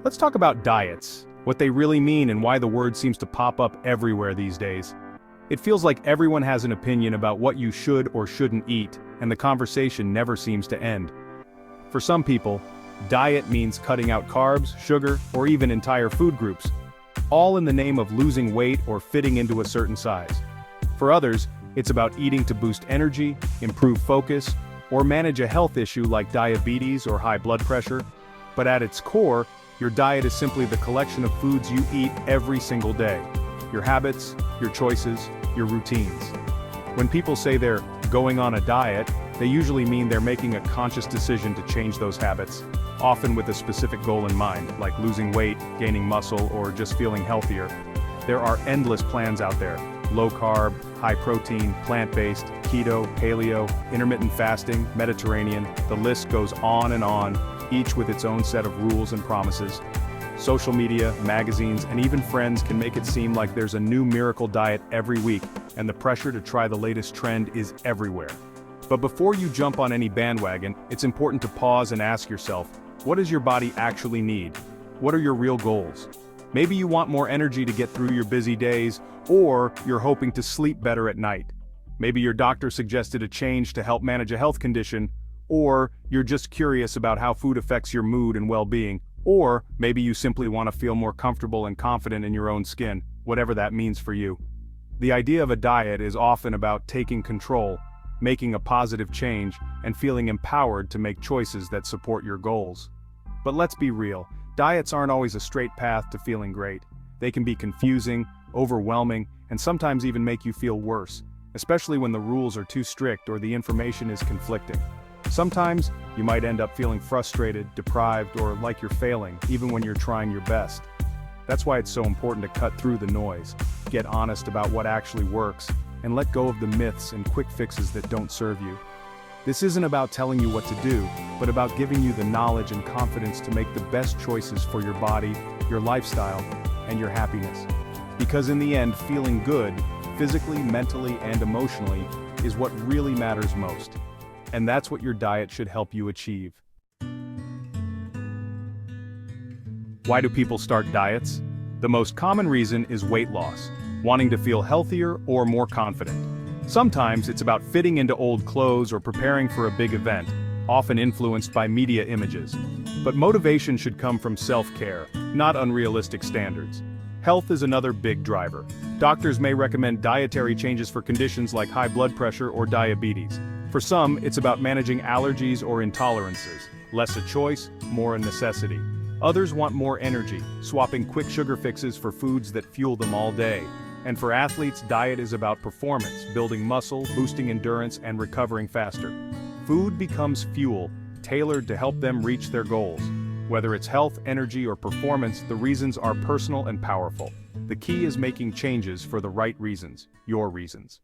Let's talk about diets, what they really mean and why the word seems to pop up everywhere these days. It feels like everyone has an opinion about what you should or shouldn't eat, and the conversation never seems to end. For some people, diet means cutting out carbs, sugar, or even entire food groups, all in the name of losing weight or fitting into a certain size. For others, it's about eating to boost energy, improve focus, or manage a health issue like diabetes or high blood pressure. But at its core, your diet is simply the collection of foods you eat every single day. Your habits, your choices, your routines. When people say they're going on a diet, they usually mean they're making a conscious decision to change those habits, often with a specific goal in mind, like losing weight, gaining muscle, or just feeling healthier. There are endless plans out there: low carb, high protein, plant-based, keto, paleo, intermittent fasting, Mediterranean. The list goes on, each with its own set of rules and promises. Social media, magazines, and even friends can make it seem like there's a new miracle diet every week, and the pressure to try the latest trend is everywhere. But before you jump on any bandwagon, it's important to pause and ask yourself, what does your body actually need? What are your real goals? Maybe you want more energy to get through your busy days, or you're hoping to sleep better at night. Maybe your doctor suggested a change to help manage a health condition, or you're just curious about how food affects your mood and well-being, or maybe you simply want to feel more comfortable and confident in your own skin, whatever that means for you. The idea of a diet is often about taking control, making a positive change, and feeling empowered to make choices that support your goals. But let's be real, diets aren't always a straight path to feeling great. They can be confusing, overwhelming, and sometimes even make you feel worse, especially when the rules are too strict or the information is conflicting. Sometimes, you might end up feeling frustrated, deprived, or like you're failing, even when you're trying your best. That's why it's so important to cut through the noise, get honest about what actually works, and let go of the myths and quick fixes that don't serve you. This isn't about telling you what to do, but about giving you the knowledge and confidence to make the best choices for your body, your lifestyle, and your happiness. Because in the end, feeling good, physically, mentally, and emotionally, is what really matters most. And that's what your diet should help you achieve. Why do people start diets? The most common reason is weight loss, wanting to feel healthier or more confident. Sometimes it's about fitting into old clothes or preparing for a big event, often influenced by media images. But motivation should come from self-care, not unrealistic standards. Health is another big driver. Doctors may recommend dietary changes for conditions like high blood pressure or diabetes. For some, it's about managing allergies or intolerances. Less a choice, more a necessity. Others want more energy, swapping quick sugar fixes for foods that fuel them all day. And for athletes, diet is about performance, building muscle, boosting endurance, and recovering faster. Food becomes fuel, tailored to help them reach their goals. Whether it's health, energy, or performance, the reasons are personal and powerful. The key is making changes for the right reasons, your reasons.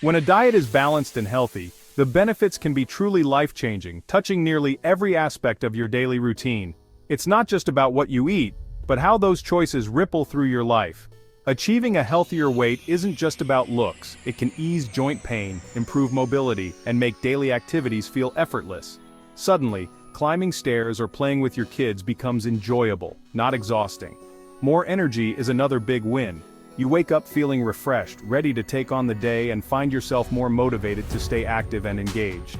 When a diet is balanced and healthy, the benefits can be truly life-changing, touching nearly every aspect of your daily routine. It's not just about what you eat, but how those choices ripple through your life. Achieving a healthier weight isn't just about looks. It can ease joint pain, improve mobility, and make daily activities feel effortless. Suddenly, climbing stairs or playing with your kids becomes enjoyable, not exhausting. More energy is another big win. You wake up feeling refreshed, ready to take on the day, and find yourself more motivated to stay active and engaged.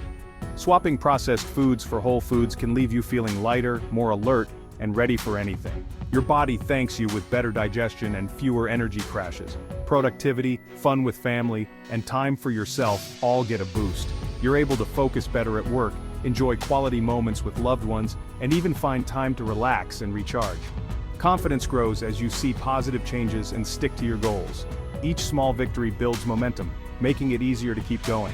Swapping processed foods for whole foods can leave you feeling lighter, more alert, and ready for anything. Your body thanks you with better digestion and fewer energy crashes. Productivity, fun with family, and time for yourself all get a boost. You're able to focus better at work, enjoy quality moments with loved ones, and even find time to relax and recharge. Confidence grows as you see positive changes and stick to your goals. Each small victory builds momentum, making it easier to keep going.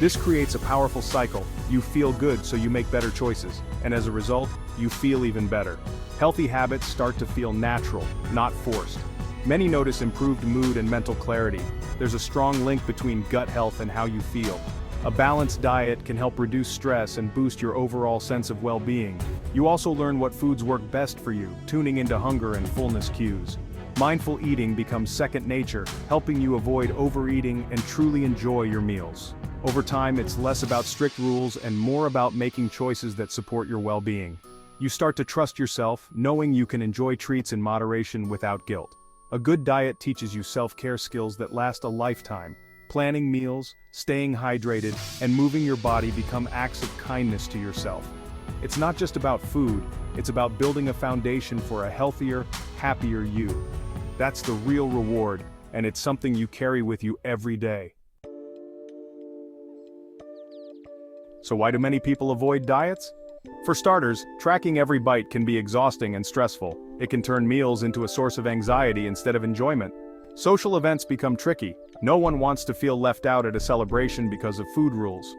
This creates a powerful cycle. You feel good, so you make better choices, and as a result, you feel even better. Healthy habits start to feel natural, not forced. Many notice improved mood and mental clarity. There's a strong link between gut health and how you feel. A balanced diet can help reduce stress and boost your overall sense of well-being. You also learn what foods work best for you, tuning into hunger and fullness cues. Mindful eating becomes second nature, helping you avoid overeating and truly enjoy your meals. Over time, it's less about strict rules and more about making choices that support your well-being. You start to trust yourself, knowing you can enjoy treats in moderation without guilt. A good diet teaches you self-care skills that last a lifetime. Planning meals, staying hydrated, and moving your body become acts of kindness to yourself. It's not just about food, it's about building a foundation for a healthier, happier you. That's the real reward, and it's something you carry with you every day. So why do many people avoid diets? For starters, tracking every bite can be exhausting and stressful. It can turn meals into a source of anxiety instead of enjoyment. Social events become tricky. No one wants to feel left out at a celebration because of food rules.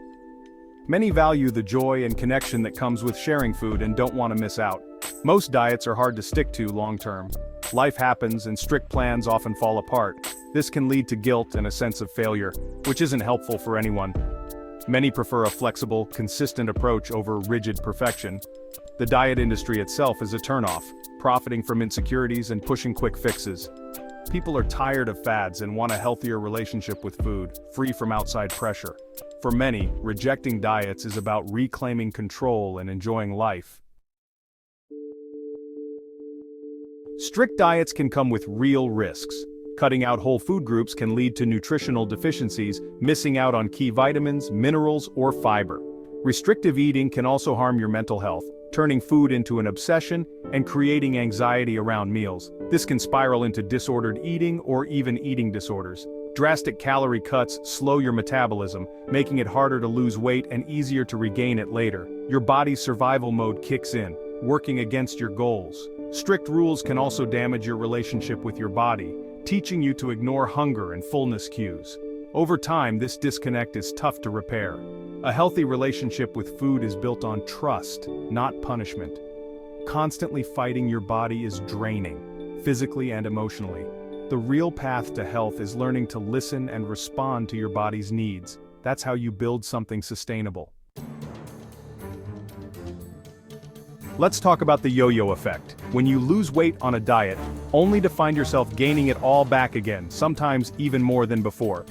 Many value the joy and connection that comes with sharing food and don't want to miss out. Most diets are hard to stick to long-term. Life happens and strict plans often fall apart. This can lead to guilt and a sense of failure, which isn't helpful for anyone. Many prefer a flexible, consistent approach over rigid perfection. The diet industry itself is a turnoff, profiting from insecurities and pushing quick fixes. People are tired of fads and want a healthier relationship with food, free from outside pressure. For many, rejecting diets is about reclaiming control and enjoying life. Strict diets can come with real risks. Cutting out whole food groups can lead to nutritional deficiencies, missing out on key vitamins, minerals, or fiber. Restrictive eating can also harm your mental health, turning food into an obsession and creating anxiety around meals. This can spiral into disordered eating or even eating disorders. Drastic calorie cuts slow your metabolism, making it harder to lose weight and easier to regain it later. Your body's survival mode kicks in, working against your goals. Strict rules can also damage your relationship with your body, teaching you to ignore hunger and fullness cues. Over time, this disconnect is tough to repair. A healthy relationship with food is built on trust, not punishment. Constantly fighting your body is draining, physically and emotionally. The real path to health is learning to listen and respond to your body's needs. That's how you build something sustainable. Let's talk about the yo-yo effect. When you lose weight on a diet, only to find yourself gaining it all back again, sometimes even more than before.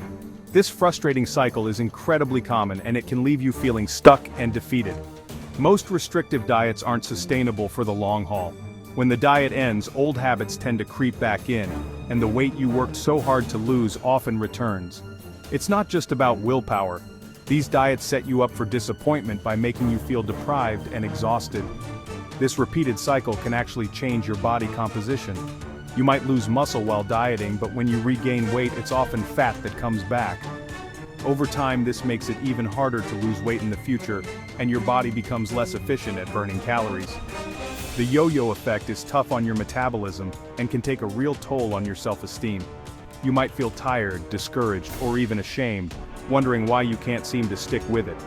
This frustrating cycle is incredibly common and it can leave you feeling stuck and defeated. Most restrictive diets aren't sustainable for the long haul. When the diet ends, old habits tend to creep back in, and the weight you worked so hard to lose often returns. It's not just about willpower. These diets set you up for disappointment by making you feel deprived and exhausted. This repeated cycle can actually change your body composition. You might lose muscle while dieting, but when you regain weight, it's often fat that comes back. Over time, this makes it even harder to lose weight in the future, and your body becomes less efficient at burning calories. The yo-yo effect is tough on your metabolism and can take a real toll on your self-esteem. You might feel tired, discouraged, or even ashamed, wondering why you can't seem to stick with it.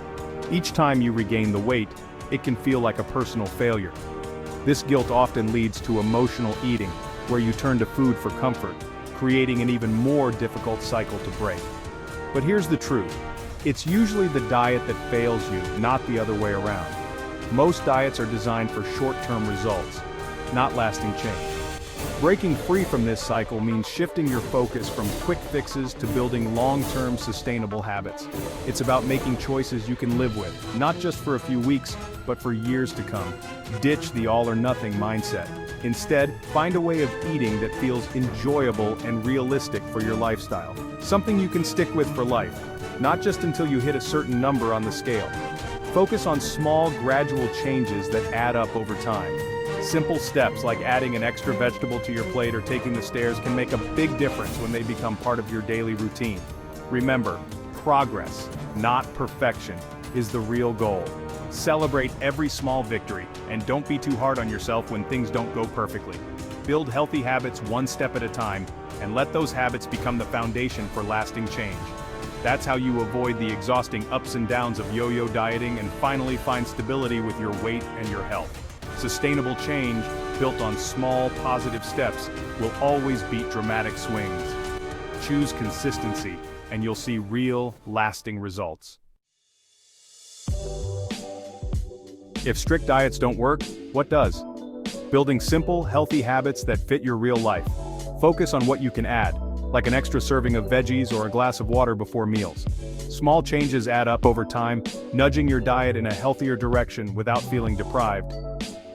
Each time you regain the weight, it can feel like a personal failure. This guilt often leads to emotional eating, where you turn to food for comfort, creating an even more difficult cycle to break. But here's the truth. It's usually the diet that fails you, not the other way around. Most diets are designed for short-term results, not lasting change. Breaking free from this cycle means shifting your focus from quick fixes to building long-term sustainable habits. It's about making choices you can live with, not just for a few weeks, but for years to come. Ditch the all-or-nothing mindset. Instead, find a way of eating that feels enjoyable and realistic for your lifestyle. Something you can stick with for life, not just until you hit a certain number on the scale. Focus on small, gradual changes that add up over time. Simple steps like adding an extra vegetable to your plate or taking the stairs can make a big difference when they become part of your daily routine. Remember, progress, not perfection, is the real goal. Celebrate every small victory, and don't be too hard on yourself when things don't go perfectly. Build healthy habits one step at a time, and let those habits become the foundation for lasting change. That's how you avoid the exhausting ups and downs of yo-yo dieting and finally find stability with your weight and your health. Sustainable change, built on small, positive steps, will always beat dramatic swings. Choose consistency, and you'll see real, lasting results. If strict diets don't work, what does? Building simple, healthy habits that fit your real life. Focus on what you can add, like an extra serving of veggies or a glass of water before meals. Small changes add up over time, nudging your diet in a healthier direction without feeling deprived.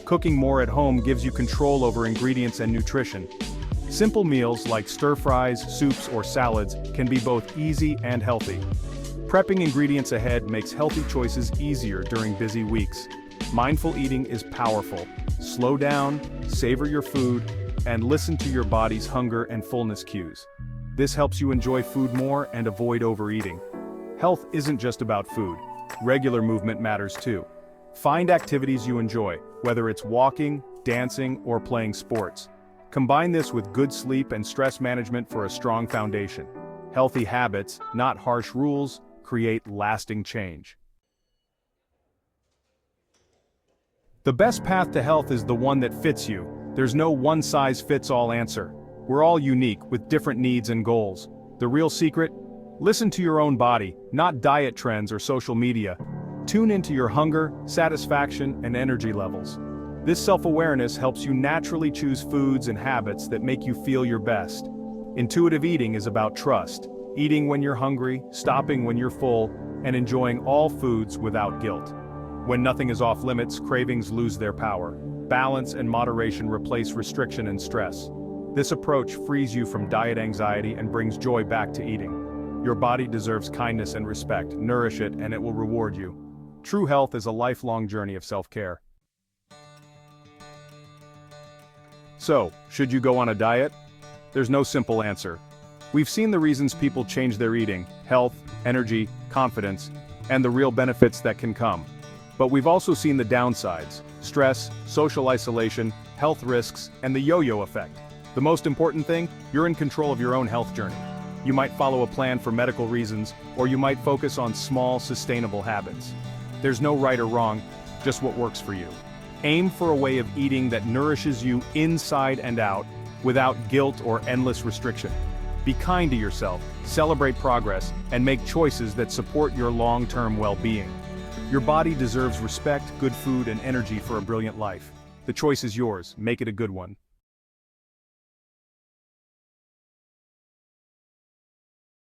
Cooking more at home gives you control over ingredients and nutrition. Simple meals like stir-fries, soups, or salads can be both easy and healthy. Prepping ingredients ahead makes healthy choices easier during busy weeks. Mindful eating is powerful. Slow down, savor your food, and listen to your body's hunger and fullness cues. This helps you enjoy food more and avoid overeating. Health isn't just about food. Regular movement matters too. Find activities you enjoy, whether it's walking, dancing, or playing sports. Combine this with good sleep and stress management for a strong foundation. Healthy habits, not harsh rules, create lasting change. The best path to health is the one that fits you. There's no one-size-fits-all answer. We're all unique, with different needs and goals. The real secret? Listen to your own body, not diet trends or social media. Tune into your hunger, satisfaction, and energy levels. This self-awareness helps you naturally choose foods and habits that make you feel your best. Intuitive eating is about trust, eating when you're hungry, stopping when you're full, and enjoying all foods without guilt. When nothing is off limits, cravings lose their power. Balance and moderation replace restriction and stress. This approach frees you from diet anxiety and brings joy back to eating. Your body deserves kindness and respect. Nourish it and it will reward you. True health is a lifelong journey of self-care. So, should you go on a diet? There's no simple answer. We've seen the reasons people change their eating: health, energy, confidence, and the real benefits that can come. But we've also seen the downsides: stress, social isolation, health risks, and the yo-yo effect. The most important thing, you're in control of your own health journey. You might follow a plan for medical reasons, or you might focus on small, sustainable habits. There's no right or wrong, just what works for you. Aim for a way of eating that nourishes you inside and out, without guilt or endless restriction. Be kind to yourself, celebrate progress, and make choices that support your long-term well-being. Your body deserves respect, good food, and energy for a brilliant life. The choice is yours. Make it a good one.